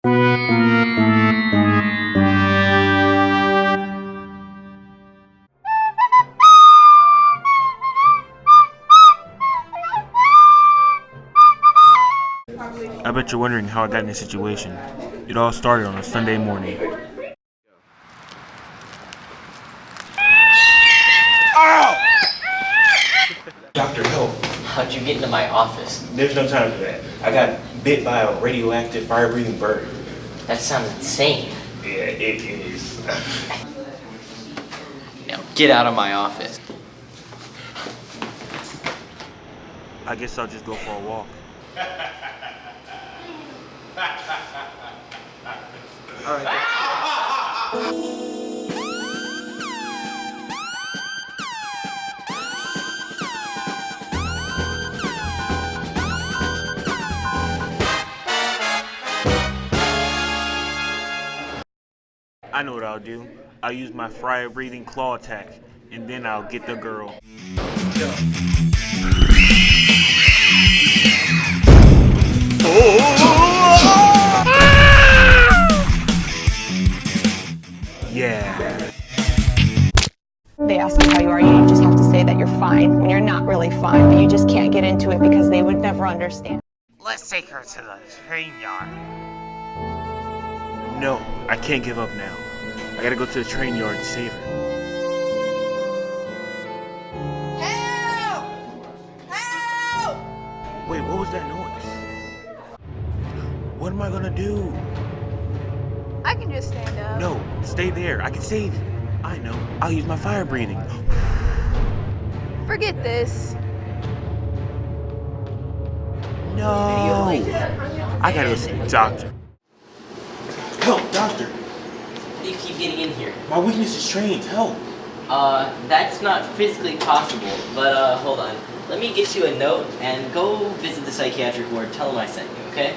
I bet you're wondering how I got in this situation. It all started on a Sunday morning. Ow! Doctor, help. How'd you get into my office? There's no time for that. I got bit by a radioactive fire-breathing bird. That sounds insane. Yeah, it is. Now get out of my office. I guess I'll just go for a walk. All right. I know what I'll do. I'll use my fire-breathing claw attack, and then I'll get the girl. Yeah. They ask you how you are, you just have to say that you're fine when you're not really fine, but you just can't get into it because they would never understand. Let's take her to the train yard. No, I can't give up now. I gotta go to the train yard and save her. Help! Help! Wait, what was that noise? What am I gonna do? I can just stand up. No, stay there. I can save you. I know. I'll use my fire breathing. Forget this. No. I gotta go see the doctor. Help, doctor. How do you keep getting in here? My weakness is trains. Help. That's not physically possible, but hold on. Let me get you a note and go visit the psychiatric ward. Tell them I sent you, okay?